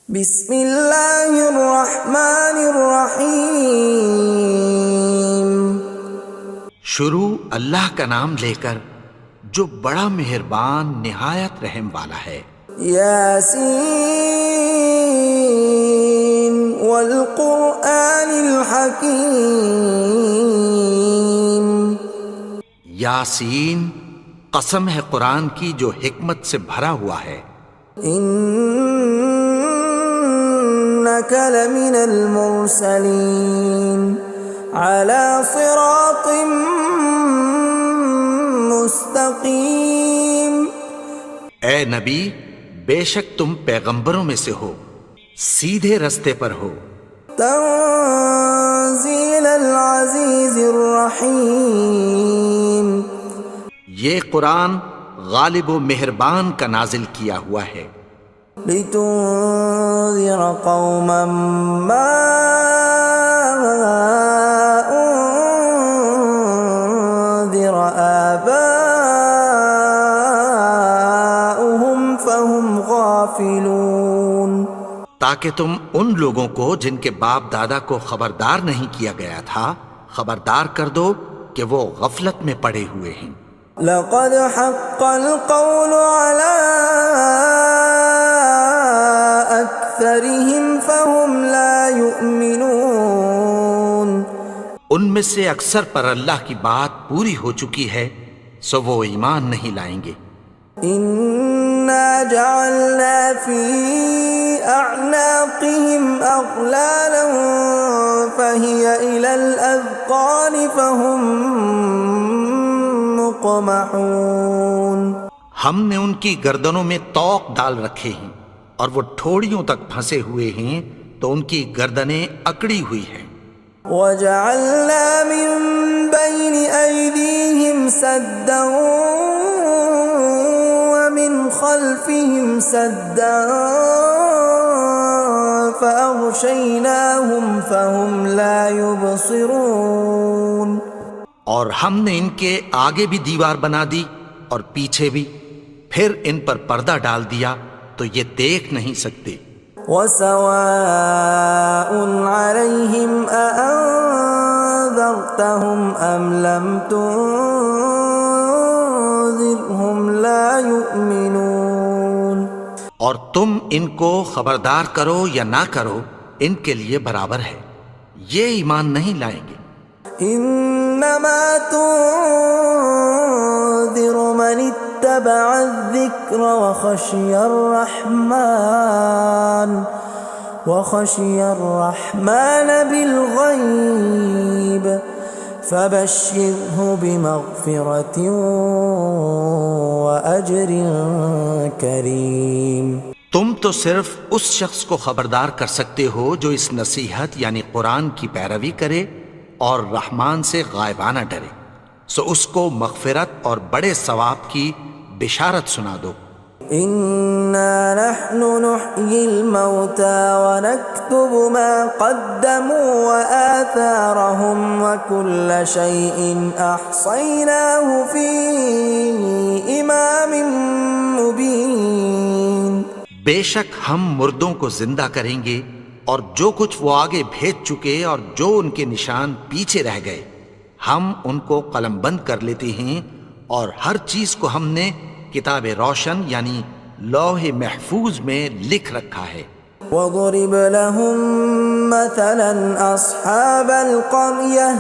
بسم اللہ الرحمن الرحیم۔ شروع اللہ کا نام لے کر جو بڑا مہربان نہایت رحم والا ہے۔ یاسین والقرآن الحکیم۔ یاسین، قسم ہے قرآن کی جو حکمت سے بھرا ہوا ہے۔ انک لمن المرسلین علی صراط مستقیم۔ اے نبی، بے شک تم پیغمبروں میں سے ہو، سیدھے رستے پر ہو۔ تنزیل العزیز الرحیم۔ یہ قرآن غالب و مہربان کا نازل کیا ہوا ہے۔ لتنذر قوما ما انذر آباؤهم فهم غافلون۔ تاکہ تم ان لوگوں کو جن کے باپ دادا کو خبردار نہیں کیا گیا تھا خبردار کر دو کہ وہ غفلت میں پڑے ہوئے ہیں۔ لقد حق القول على أكثرهم فهم لا يؤمنون۔ ان میں سے اکثر پر اللہ کی بات پوری ہو چکی ہے سو وہ ایمان نہیں لائیں گے۔ إنا جعلنا في أعناقهم أغلالا فهي إلى الأذقان فهم مقمحون۔ ہم نے ان کی گردنوں میں طوق ڈال رکھے ہیں اور وہ ٹھوڑیوں تک پھنسے ہوئے ہیں تو ان کی گردنیں اکڑی ہوئی ہیں۔ وَجَعَلْنَا مِن بَيْنِ أَيْدِيهِمْ سَدًّا وَمِنْ خَلْفِهِمْ سَدًّا فَأَغْشَيْنَاهُمْ فَهُمْ لَا يُبْصِرُونَ۔ اور ہم نے ان کے آگے بھی دیوار بنا دی اور پیچھے بھی، پھر ان پر پردہ ڈال دیا تو یہ دیکھ نہیں سکتے۔ وَسَوَاءٌ عَلَيْهِمْ أَأَنذَرْتَهُمْ أَمْ لَمْ تُنذِرْهُمْ لَا يُؤْمِنُونَ۔ اور تم ان کو خبردار کرو یا نہ کرو ان کے لیے برابر ہے، یہ ایمان نہیں لائیں گے۔ انما تنذر من اتبع الذکر وخشی الرحمن بالغیب فبشرہ بمغفرۃ واجر کریم۔ تم تو صرف اس شخص کو خبردار کر سکتے ہو جو اس نصیحت یعنی قرآن کی پیروی کرے اور رحمان سے غائبانہ ڈرے، سو اس کو مغفرت اور بڑے ثواب کی بشارت سنا دو۔ اِنَّا نَحْنُ نُحْيِي الْمَوْتَى وَنَكْتُبُ مَا قَدَّمُوا وَآثَارَهُمْ وَكُلَّ شَيْءٍ أَحْصَيْنَاهُ فِي إِمَامٍ مُبِينٍ۔ بے شک ہم مردوں کو زندہ کریں گے اور جو کچھ وہ آگے بھیج چکے اور جو ان کے نشان پیچھے رہ گئے ہم ان کو قلم بند کر لیتے ہیں، اور ہر چیز کو ہم نے کتاب روشن یعنی لوح محفوظ میں لکھ رکھا ہے۔ وَضُرِبَ لَهُم مَّثَلًا أَصْحَابَ الْقَرْيَةِ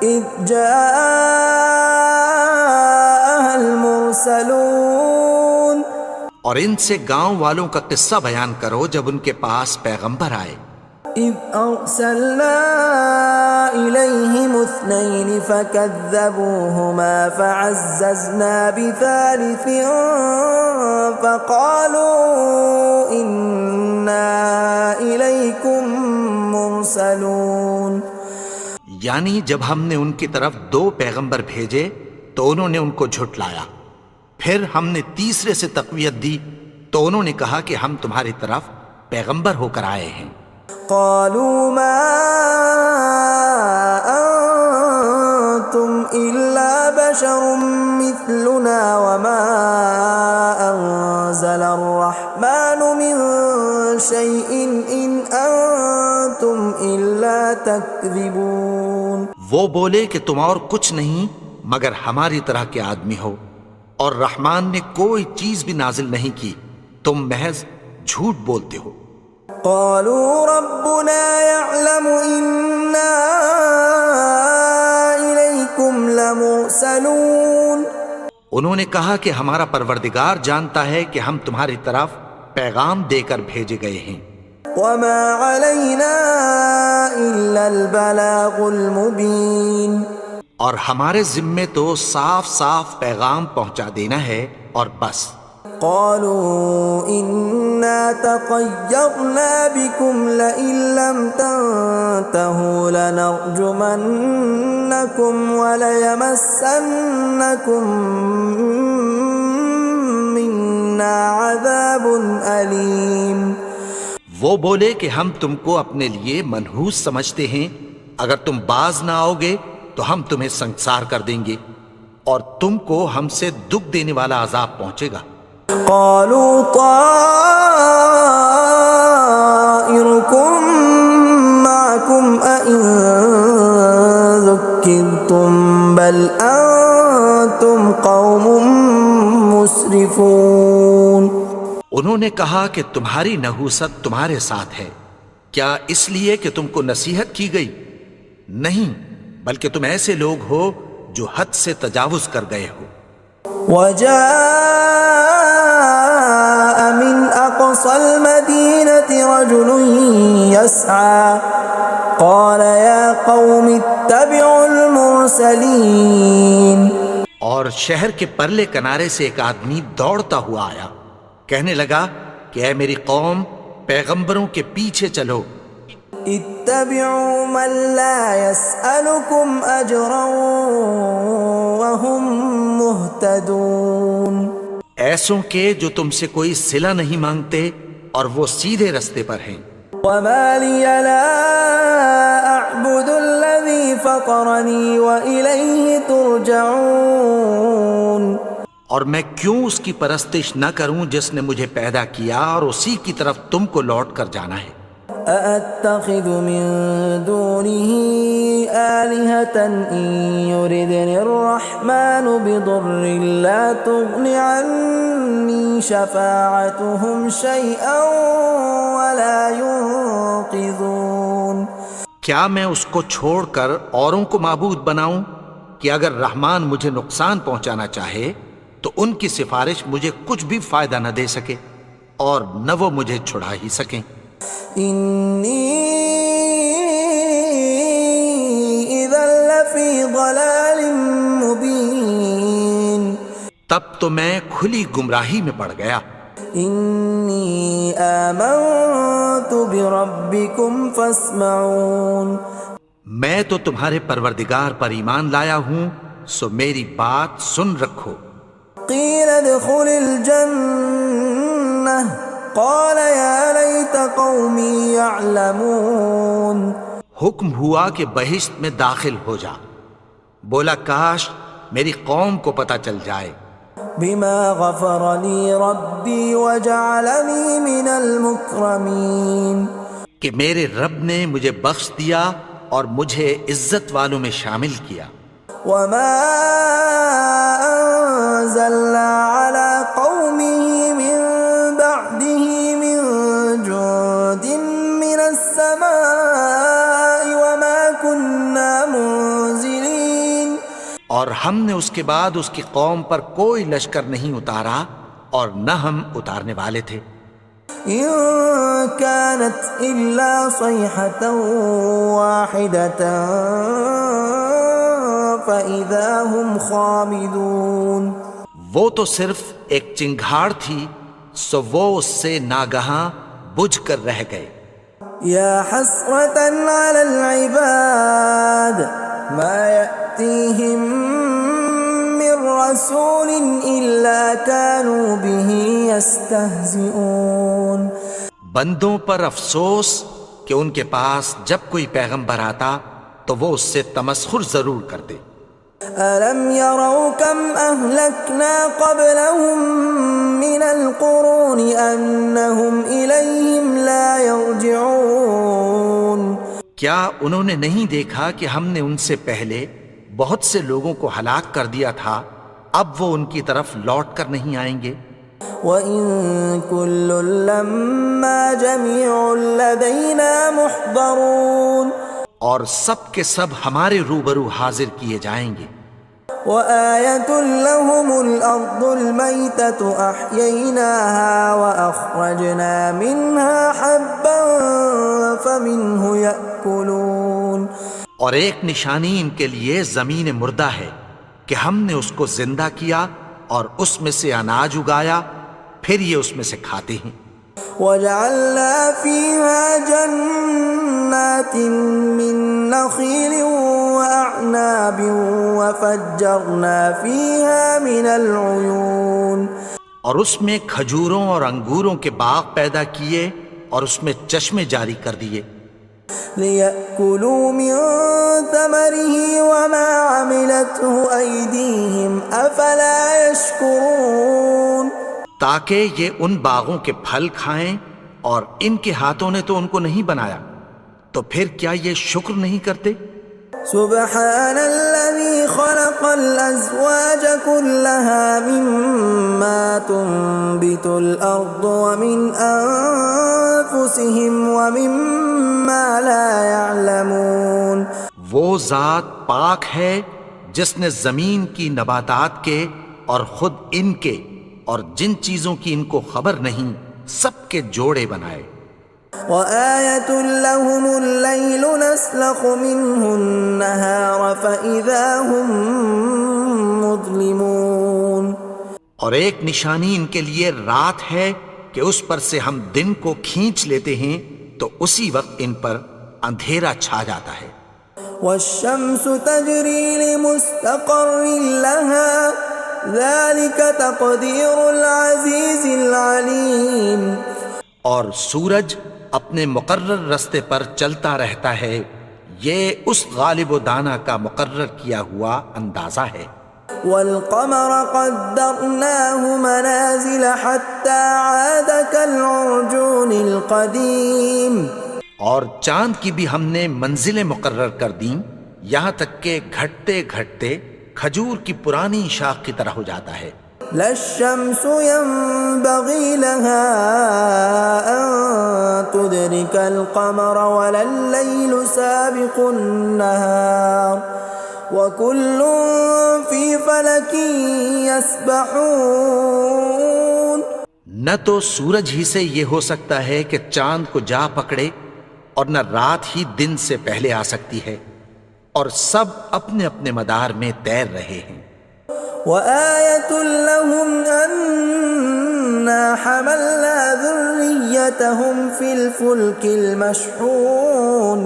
إِذْ جَاءَهَا الْمُرْسَلُونَ۔ اور ان سے گاؤں والوں کا قصہ بیان کرو جب ان کے پاس پیغمبر آئے۔ إِذْ أَرْسَلْنَا إِلَيْهِمُ اثْنَيْنِ فَكَذَّبُوهُمَا فَعَزَّزْنَا بِثَالِثٍ فَقَالُوا إِنَّا إِلَيْكُمْ مُرْسَلُونَ۔ یعنی جب ہم نے ان کی طرف 2 پیغمبر بھیجے تو انہوں نے ان کو جھٹلایا، پھر ہم نے تیسرے سے تقویت دی تو انہوں نے کہا کہ ہم تمہاری طرف پیغمبر ہو کر آئے ہیں۔ قالوا ما انتم الا بشر مثلنا وما انزل الرحمن من شيء إن أنتم إلا تكذبون. وہ بولے کہ تم اور کچھ نہیں مگر ہماری طرح کے آدمی ہو، اور رحمان نے کوئی چیز بھی نازل نہیں کی، تم محض جھوٹ بولتے ہو. قالوا ربنا يعلم إنا إليكم لمرسلون. انہوں نے کہا کہ ہمارا پروردگار جانتا ہے کہ ہم تمہاری طرف پیغام دے کر بھیجے گئے ہیں. وما علينا إلا البلاغ المبين. اور ہمارے ذمے تو صاف صاف پیغام پہنچا دینا ہے اور بس. قالوا إنا تطيرنا بكم لئن لم تنتهوا لنرجمنكم وليمسنكم منا عذاب أليم. وہ بولے کہ ہم تم کو اپنے لیے منحوس سمجھتے ہیں، اگر تم باز نہ آؤ گے تو ہم تمہیں سنسار کر دیں گے اور تم کو ہم سے دکھ دینے والا عذاب پہنچے گا. قالوا طائركم معكم أئن ذكرتم بل أنتم قوم مسرفون. انہوں نے کہا کہ تمہاری نحوست تمہارے ساتھ ہے، کیا اس لیے کہ تم کو نصیحت کی گئی؟ نہیں، بلکہ تم ایسے لوگ ہو جو حد سے تجاوز کر گئے ہو. وجاء من أقصى المدينة رجل يسعى قال يا قوم اتبعوا المرسلين. اور شہر کے پرلے کنارے سے ایک آدمی دوڑتا ہوا آیا، کہنے لگا کہ اے میری قوم، پیغمبروں کے پیچھے چلو. اتبعوا من لا يسألكم أجرا وهم مهتدون. ایسوں کے جو تم سے کوئی صلہ نہیں مانگتے اور وہ سیدھے رستے پر ہیں. وما لي لا أعبد الذي فطرني وإليه ترجعون. اور میں کیوں اس کی پرستش نہ کروں جس نے مجھے پیدا کیا اور اسی کی طرف تم کو لوٹ کر جانا ہے. أأتخذ من دونه آلهة إن يردني الرحمن بضر لا تغن عني شفاعتهم شيئا ولا ينقذون. کیا میں اس کو چھوڑ کر اوروں کو معبود بناؤں کہ اگر رحمان مجھے نقصان پہنچانا چاہے تو ان کی سفارش مجھے کچھ بھی فائدہ نہ دے سکے اور نہ وہ مجھے چھڑا ہی سکیں. إني إذا لفي ضلال مبين. تب تو میں کھلی گمراہی میں پڑ گیا. إني آمنت بربكم فاسمعون. میں تو تمہارے پروردگار پر ایمان لایا ہوں، سو میری بات سن رکھو. قيل ادخل الجنة قال يا ليت قومي يعلمون. حکم ہوا کہ بہشت میں داخل ہو جا. بولا کاش میری قوم کو پتہ چل جائے. بما غفر لي ربي وجعلني من المكرمين. کہ میرے رب نے مجھے بخش دیا اور مجھے عزت والوں میں شامل کیا. وما أنزلنا على قومه من بعده من جند من السماء وما كنا منزلين. اور ہم نے اس کے بعد اس کی قوم پر کوئی لشکر نہیں اتارا اور نہ ہم اتارنے والے تھے. إن كانت إلا صيحة واحدة فإذا هم خامدون. وہ تو صرف ایک چنگھاڑ تھی، سو وہ اس سے ناگہاں بجھ کر رہ گئے. يا حسرة على العباد ما يأتيهم من رسول إلا كانوا به يستهزئون. بندوں پر افسوس کہ ان کے پاس جب کوئی پیغمبر آتا تو وہ اس سے تمسخر ضرور کرتے. أَلَمْ يَرَوْا كَمْ أَهْلَكْنَا قَبْلَهُمْ مِنَ الْقُرُونِ أَنَّهُمْ إِلَيْهِمْ لَا يَرْجِعُونَ کیا انہوں نے نہیں دیکھا کہ ہم نے ان سے پہلے بہت سے لوگوں کو ہلاک کر دیا تھا، اب وہ ان کی طرف لوٹ کر نہیں آئیں گے؟ وَإِن كُلٌّ لَّمَّا جَمِيعٌ لَّدَيْنَا مُحْضَرُونَ اور سب کے سب ہمارے روبرو حاضر کیے جائیں گے۔ وَآيَةٌ لَّهُمُ الْأَرْضُ الْمَيْتَةُ أَحْيَيْنَاهَا وَأَخْرَجْنَا مِنْهَا حَبًّا فَمِنْهُ يَأْكُلُونَ اور ایک نشانی ان کے لیے زمین مردہ ہے کہ ہم نے اس کو زندہ کیا اور اس میں سے اناج اگایا، پھر یہ اس میں سے کھاتے ہیں۔ وَجَعَلْنَا فِيهَا جَنَّاتٍ مِّن نَّخِيلٍ وَأَعْنَابٍ وَفَجَّرْنَا فِيهَا مِنَ الْعُيُونِ اور اس میں کھجوروں اور انگوروں کے باغ پیدا کیے اور اس میں چشمے جاری کر دیے، لِيَأْكُلُوا مِن ثَمَرِهِ وَمَا عَمِلَتْهُ أَيْدِيهِمْ أَفَلَا يَشْكُرُونَ تاکہ یہ ان باغوں کے پھل کھائیں، اور ان کے ہاتھوں نے تو ان کو نہیں بنایا، تو پھر کیا یہ شکر نہیں کرتے؟ سبحان الذي خلق الأزواج كلها مما تنبت الأرض ومن أنفسهم ومما لا يعلمون وہ ذات پاک ہے جس نے زمین کی نباتات کے اور خود ان کے اور جن چیزوں کی ان کو خبر نہیں سب کے جوڑے بنائے۔ وَآيَةٌ لَّهُمُ اللَّيْلُ نَسْلَخُ مِنْهُ النَّهَارَ فَإِذَا هُمْ مُظْلِمُونَ اور ایک نشانی ان کے لیے رات ہے کہ اس پر سے ہم دن کو کھینچ لیتے ہیں تو اسی وقت ان پر اندھیرا چھا جاتا ہے۔ وَالشَّمْسُ تَجْرِي لِمُسْتَقَرٍّ لَّهَا ذَلِكَ تَقْدِيرُ الْعَزِيزِ الْعَلِيمِ اور سورج اپنے مقرر رستے پر چلتا رہتا ہے، یہ اس غالب و دانا کا مقرر کیا ہوا اندازہ ہے۔ وَالْقَمَرَ قَدَّرْنَاهُ مَنَازِلَ حَتَّى عَادَ كَالْعُرْجُونِ الْقَدِيمِ اور چاند کی بھی ہم نے منزلیں مقرر کر دیں، یہاں تک کہ گھٹتے گھٹتے کھجور کی پرانی شاخ کی طرح ہو جاتا ہے۔ لا الشمس ينبغي لها أن تدرك القمر ولا الليل سابق النهار وكل في فلك يسبحون نہ تو سورج ہی سے یہ ہو سکتا ہے کہ چاند کو جا پکڑے، اور نہ رات ہی دن سے پہلے آ سکتی ہے، اور سب اپنے اپنے مدار میں تیر رہے ہیں۔ وَآيَةٌ لَّهُمْ أَنَّا حَمَلْنَا ذُرِّيَّتَهُمْ فِي الْفُلْكِ الْمَشْحُونِ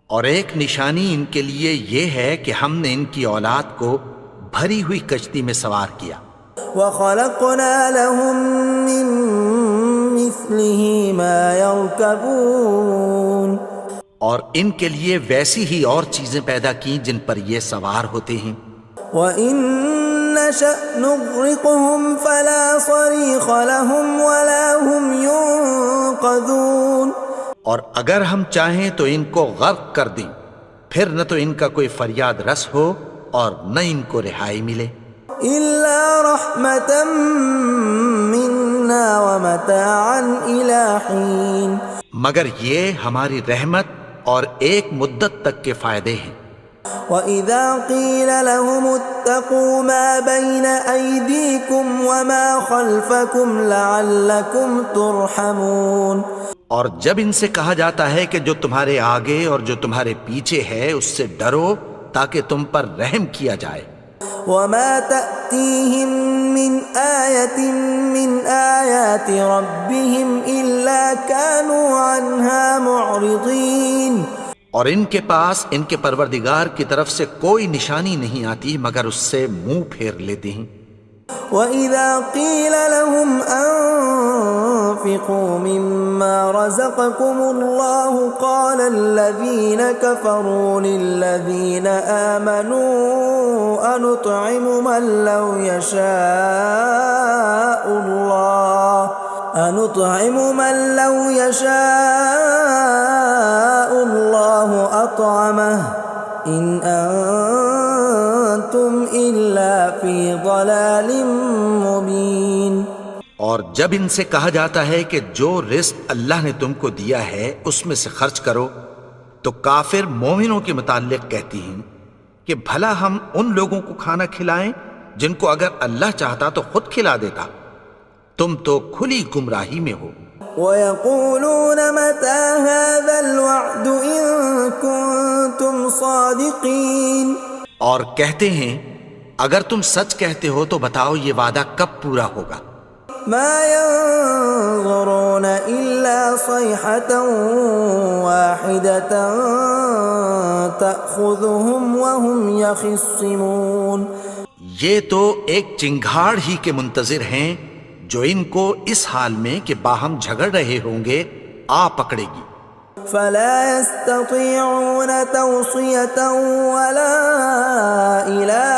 اور ایک نشانی ان کے لیے یہ ہے کہ ہم نے ان کی اولاد کو بھری ہوئی کشتی میں سوار کیا۔ وَخَلَقْنَا لَهُم مِّن مِّثْلِهِ مَا يَرْكَبُونَ اور ان کے لیے ویسی ہی اور چیزیں پیدا کی جن پر یہ سوار ہوتے ہیں۔ وَإِن نَّشَأْ نُغْرِقْهُمْ فَلَا صَرِيخَ لَهُمْ وَلَا هُمْ يُنقَذُونَ اور اگر ہم چاہیں تو ان کو غرق کر دیں، پھر نہ تو ان کا کوئی فریاد رس ہو اور نہ ان کو رہائی ملے۔ إِلَّا رَحْمَةً مِّنَّا وَمَتَاعًا إِلَىٰ حِينٍ مگر یہ ہماری رحمت اور ایک مدت تک کے فائدے ہیں۔ وَإِذَا قِيلَ لَهُمُ اتَّقُوا مَا بَيْنَ أَيْدِيكُمْ وَمَا خَلْفَكُمْ لَعَلَّكُمْ تُرْحَمُونَ اور جب ان سے کہا جاتا ہے کہ جو تمہارے آگے اور جو تمہارے پیچھے ہے اس سے ڈرو تاکہ تم پر رحم کیا جائے۔ وَمَا تَأْتِيهِم مِّنْ آيَةٍ مِّنْ آيَاتِ رَبِّهِمْ إِلَّا كَانُوا عَنْهَا مُعْرِضِينَ اور ان کے پاس ان کے پروردگار کی طرف سے کوئی نشانی نہیں آتی مگر اس سے منہ پھیر لیتے ہیں۔ وَإِذَا قِيلَ لَهُمْ أَنفِقُوا مِمَّا رَزَقَكُمُ اللَّهُ قَالَ الَّذِينَ كَفَرُوا لِلَّذِينَ آمَنُوا أَنُطْعِمُ مَن لَّوْ يَشَاءُ اللَّهُ أَطْعَمَهُ إِنْ أَنْتُمْ إِلَّا فِي ضَلَالٍ مُبِينٍ۔ اور جب ان سے کہا جاتا ہے کہ جو رزق اللہ نے تم کو دیا ہے اس میں سے خرچ کرو، تو کافر مومنوں کے متعلق کہتی ہیں کہ بھلا ہم ان لوگوں کو کھانا کھلائیں جن کو اگر اللہ چاہتا تو خود کھلا دیتا، تم تو کھلی گمراہی میں ہو۔ وَيَقُولُونَ مَتَى هَذَا الْوَعْدُ إِن كُنتُمْ صَادِقِينَ، اور کہتے ہیں اگر تم سچ کہتے ہو تو بتاؤ یہ وعدہ کب پورا ہوگا۔ مَا يَنظُرُونَ إِلَّا صَيْحَةً وَاحِدَةً تَأْخُذُهُمْ وَهُمْ يَخِصِّمُونَ، یہ تو ایک چنگھاڑ ہی کے منتظر ہیں جو ان کو اس حال میں کہ باہم جھگڑ رہے ہوں گے آ پکڑے گی۔ فَلَا يَسْتَطِيعُونَ تَوْصِيَةً وَلَا إِلَىٰ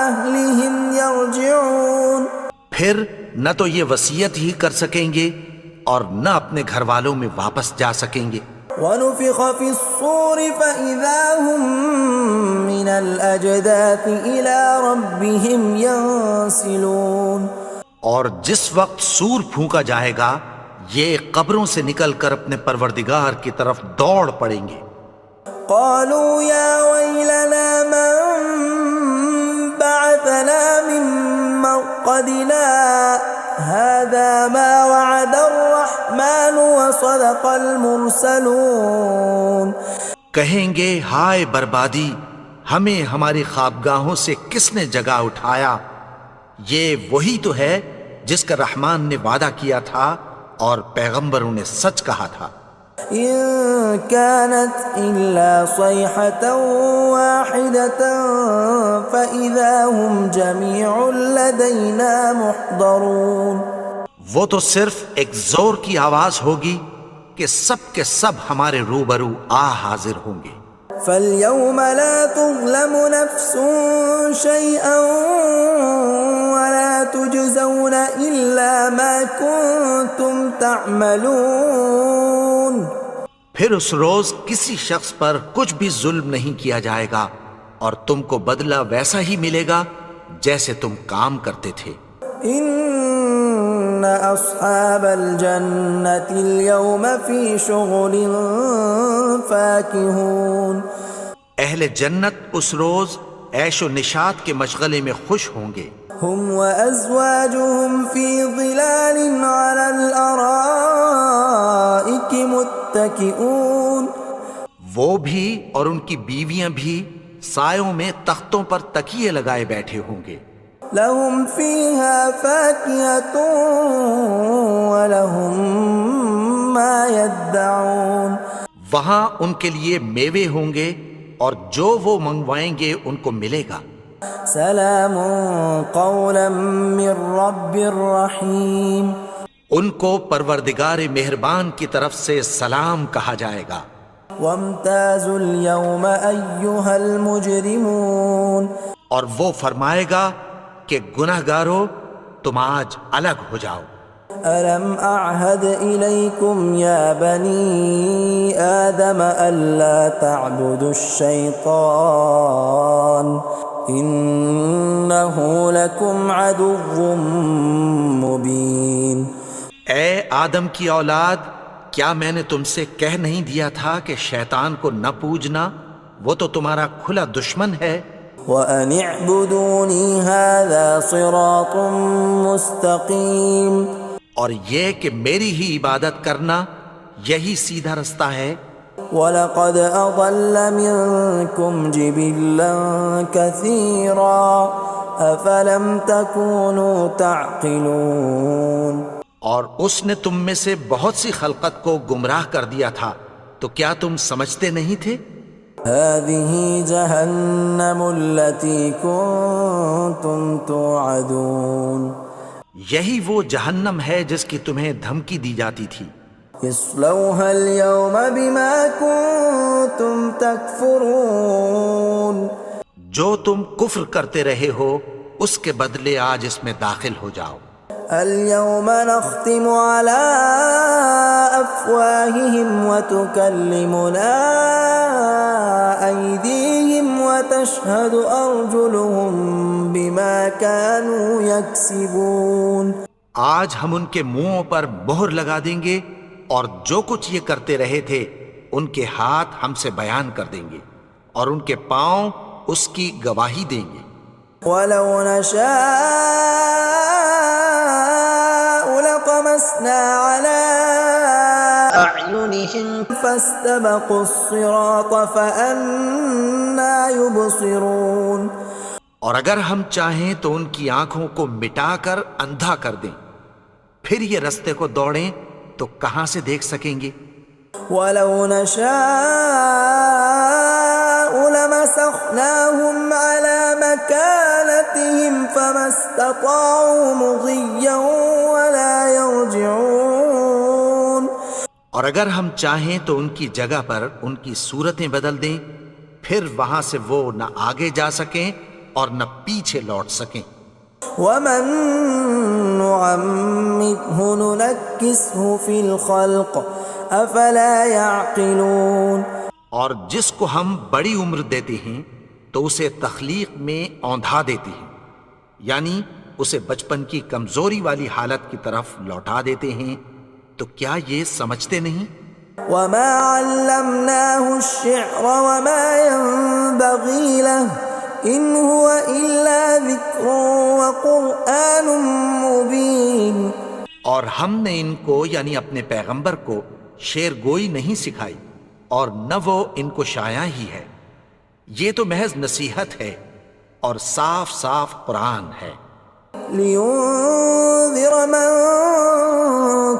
أَهْلِهِمْ يَرْجِعُونَ، پھر نہ تو یہ وصیت ہی کر سکیں گے اور نہ اپنے گھر والوں میں واپس جا سکیں گے۔ وَنُفِخَ فِي الصُّورِ فَإِذَا هُم مِّنَ الْأَجْدَاثِ إِلَىٰ رَبِّهِمْ يَنسِلُونَ، اور جس وقت سور پھونکا جائے گا یہ قبروں سے نکل کر اپنے پروردگار کی طرف دوڑ پڑیں گے۔ قَالُوا يَا وَيْلَنَا مَن بَعَثَنَا مِن مَّرْقَدِنَا هَٰذَا مَا وَعَدَ الرَّحْمَٰنُ وَصَدَقَ الْمُرْسَلُونَ، کہیں گے ہائے بربادی، ہمیں ہماری خوابگاہوں سے کس نے جگا اٹھایا، یہ وہی تو ہے جس کا رحمان نے وعدہ کیا تھا اور پیغمبروں نے سچ کہا تھا۔ إِن كَانَتْ إِلَّا صَيْحَةً وَاحِدَةً فَإِذَا هُمْ جَمِيعٌ لَدَيْنَا مُحْضَرُونَ، وہ تو صرف ایک زور کی آواز ہوگی کہ سب کے سب ہمارے روبرو آ حاضر ہوں گے۔ فَالْيَوْمَ لَا تُظْلَمُ نَفْسٌ شَيْئًا وَلَا تُجْزَوْنَ إِلَّا مَا كُنتُمْ تَعْمَلُونَ، پھر اس روز کسی شخص پر کچھ بھی ظلم نہیں کیا جائے گا اور تم کو بدلہ ویسا ہی ملے گا جیسے تم کام کرتے تھے۔ إِنَّ أَصْحَابَ الْجَنَّةِ الْيَوْمَ فِي شُغُلٍ فَاكِهُونَ، اہل جنت اس روز عیش و نشاط کے مشغلے میں خوش ہوں گے۔ هُمْ وَأَزْوَاجُهُمْ فِي ظِلَالٍ عَلَى الْأَرَائِكِ مُتَّكِئُونَ، وہ بھی اور ان کی بیویاں بھی سایوں میں تختوں پر تکیے لگائے بیٹھے ہوں گے۔ لَهُمْ فِيهَا فَاكِهَةٌ وَلَهُمْ مَا يَدَّعُونَ، وہاں ان کے لیے میوے ہوں گے اور جو وہ منگوائیں گے ان کو ملے گا۔ سلام قولا من رب رحیم، ان کو پروردگار مہربان کی طرف سے سلام کہا جائے گا۔ وامتازوا اليوم ایھا المجرمون، اور وہ فرمائے گا کہ گنہگارو تم آج الگ ہو جاؤ۔ ألم أعهد إليكم يا بني آدم ألا تعبدوا الشيطان إنه لكم عدو مبين۔ اے آدم کی اولاد، کیا میں نے تم سے کہہ نہیں دیا تھا کہ شیطان کو نہ پوجنا، وہ تو تمہارا کھلا دشمن ہے۔ وَأَنِ اعْبُدُونِي هَذَا صِرَاطٌ مُسْتَقِيمٌ، اور یہ کہ میری ہی عبادت کرنا یہی سیدھا رستہ ہے۔ وَلَقَدْ أَضَلَّ مِنكُمْ جِبِلًّا كَثِيرًا أَفَلَمْ تَكُونُوا تَعْقِلُونَ، اور اس نے تم میں سے بہت سی خلقت کو گمراہ کر دیا تھا، تو کیا تم سمجھتے نہیں تھے؟ هذه جهنم التي كنتم توعدون یہی وہ جہنم ہے جس کی تمہیں دھمکی دی جاتی تھی. اصلوها اليوم بما كنتم تكفرون جو تم کفر کرتے رہے ہو اس کے بدلے آج اس میں داخل ہو جاؤ. اليوم نختم على أفواههم وتكلمنا أيديهم وتشهد أرجلهم بما كانوا يكسبون. آج ہم ان کے منہوں پر مہر لگا دیں گے اور جو کچھ یہ کرتے رہے تھے ان کے ہاتھ ہم سے بیان کر دیں گے اور ان کے پاؤں اس کی گواہی دیں گے. ولو نشاء لطمسنا على أعينهم فاستبقوا الصراط فأنى يبصرون. اور اگر ہم چاہیں تو ان کی آنکھوں کو مٹا کر اندھا کر دیں، پھر یہ رستے کو دوڑیں تو کہاں سے دیکھ سکیں گے. ولو نشاء لمسخناهم على مكانتهم فما استطاعوا مضيا ولا يرجعون. اور اگر ہم چاہیں تو ان کی جگہ پر ان کی صورتیں بدل دیں، پھر وہاں سے وہ نہ آگے جا سکیں اور نہ پیچھے لوٹ سکیں. ومن نعمره ننكسه في الخلق افلا يعقلون. اور جس کو ہم بڑی عمر دیتے ہیں تو اسے تخلیق میں اوندھا دیتے ہیں، یعنی اسے بچپن کی کمزوری والی حالت کی طرف لوٹا دیتے ہیں. تو کیا یہ سمجھتے نہیں؟ وما علمناه الشعر وما ينبغي له ان هو الا ذکر وقرآن مبین. اور ہم نے ان کو یعنی اپنے پیغمبر کو شعر گوئی نہیں سکھائی اور نہ وہ ان کو شایع ہی ہے، یہ تو محض نصیحت ہے اور صاف صاف قرآن ہے. لينذر من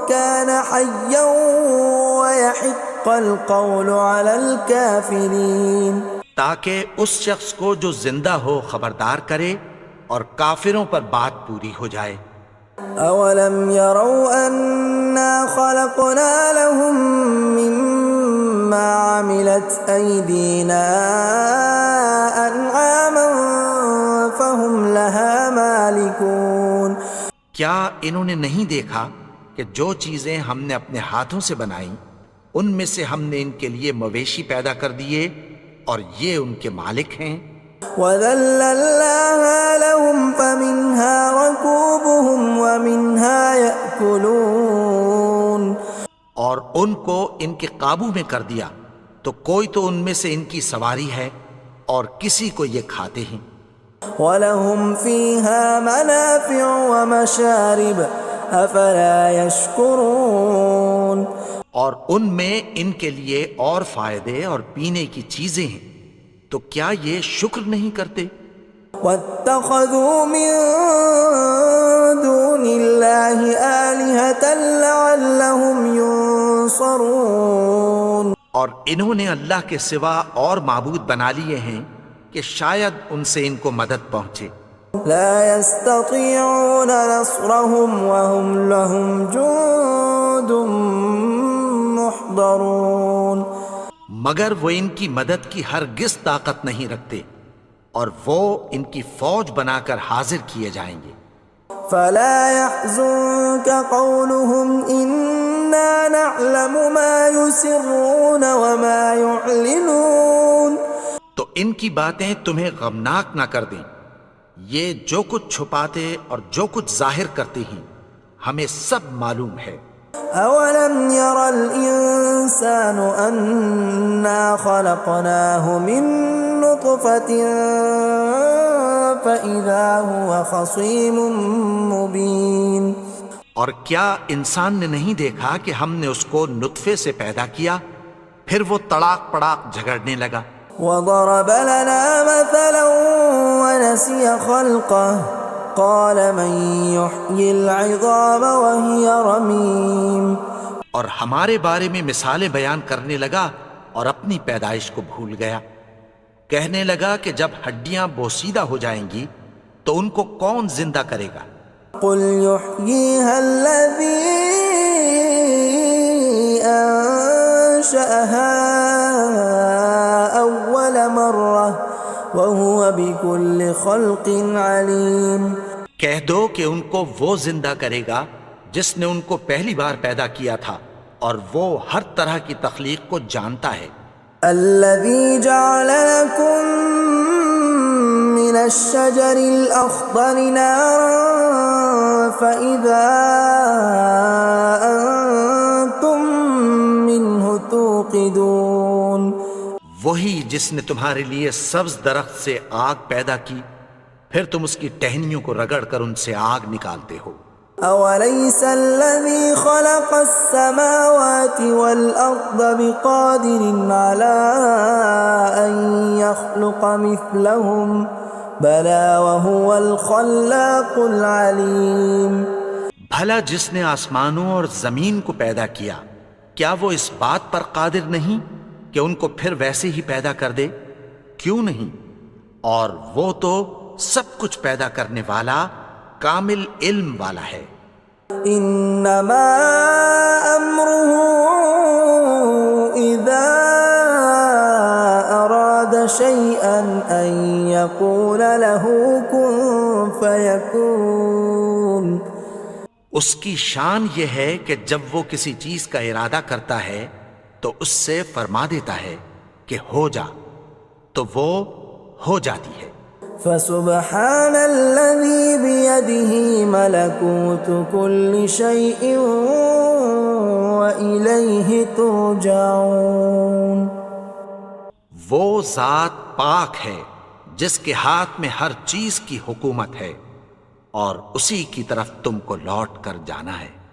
كان حيا ويحق القول على الكافرين. تاکہ اس شخص کو جو زندہ ہو خبردار کرے اور کافروں پر بات پوری ہو جائے. اولم يروا انا خلقنا لهم مما عملت ايدينا انعاما فهم لها مالكون. کیا انہوں نے نہیں دیکھا کہ جو چیزیں ہم نے اپنے ہاتھوں سے بنائیں ان میں سے ہم نے ان کے لیے مویشی پیدا کر دیے اور یہ ان کے مالک ہیں. وَذَلَّلْنَاهَا لَهُمْ فَمِنْهَا رَكُوبُهُمْ وَمِنْهَا يَأْكُلُونَ. اور ان کو ان کے قابو میں کر دیا تو کوئی تو ان میں سے ان کی سواری ہے اور کسی کو یہ کھاتے ہیں. وَلَهُمْ فِيهَا مَنَافِعُ وَمَشَارِبُ أَفَلَا يَشْكُرُونَ. اور ان میں ان کے لیے اور فائدے اور پینے کی چیزیں ہیں، تو کیا یہ شکر نہیں کرتے؟ وَاتَّخَذُوا مِن دُونِ اللَّهِ آلِهَةً لَعَلَّهُمْ يُنصَرُونَ. اور انہوں نے اللہ کے سوا اور معبود بنا لیے ہیں کہ شاید ان سے ان کو مدد پہنچے. لا يستطيعون نصرهم وهم لهم جند محضرون. مگر وہ ان کی مدد کی ہرگز طاقت نہیں رکھتے اور وہ ان کی فوج بنا کر حاضر کیے جائیں گے. فلا يحزنك قولهم إنا نعلم ما يسرون وما يعلنون. تو ان کی باتیں تمہیں غمناک نہ کر دیں، یہ جو کچھ چھپاتے اور جو کچھ ظاہر کرتے ہیں ہمیں سب معلوم ہے. أولم ير الإنسان أنا خلقناه من نطفة فإذا هو خصيم مبين. اور کیا انسان نے نہیں دیکھا کہ ہم نے اس کو نطفے سے پیدا کیا پھر وہ تڑاک پڑاک جھگڑنے لگا. وضرب لنا مثلا ونسي خلقه قال من يحيي العظام وهي رميم. اور ہمارے بارے میں مثالیں بیان کرنے لگا اور اپنی پیدائش کو بھول گیا. کہنے لگا کہ جب ہڈیاں بوسیدہ ہو جائیں گی تو ان کو کون زندہ کرے گا؟ قل يحييها الذي أنشأها أول مرة وهو بكل خلق عليم۔ کہہ دو کہ ان کو وہ زندہ کرے گا جس نے ان کو پہلی بار پیدا کیا تھا اور وہ ہر طرح کی تخلیق کو جانتا ہے۔ الذي جعل لكم من الشجر الأخضر نارا فإذا أنتم منه توقدون۔ وہی جس نے تمہارے لیے سبز درخت سے آگ پیدا کی، پھر تم اس کی ٹہنیوں کو رگڑ کر ان سے آگ نکالتے ہو۔ أوليس الذي خلق السماوات والأرض بقادر على أن يخلق مثلهم بلى وهو الخلاق العليم۔ بھلا جس نے آسمانوں اور زمین کو پیدا کیا، کیا وہ اس بات پر قادر نہیں کہ ان کو پھر ویسے ہی پیدا کر دے؟ کیوں نہیں؟ اور وہ تو سب کچھ پیدا کرنے والا، کامل علم والا ہے۔ انما امره اذا اراد شيئا ان يقول له كن فيكون۔ اس کی شان یہ ہے کہ جب وہ کسی چیز کا ارادہ کرتا ہے تو اس سے فرما دیتا ہے کہ ہو جا، تو وہ ہو جاتی ہے۔ فسبحان الذي بيده ملكوت كل شيء وإليه ترجعون۔ وہ ذات پاک ہے جس کے ہاتھ میں ہر چیز کی حکومت ہے اور اسی کی طرف تم کو لوٹ کر جانا ہے۔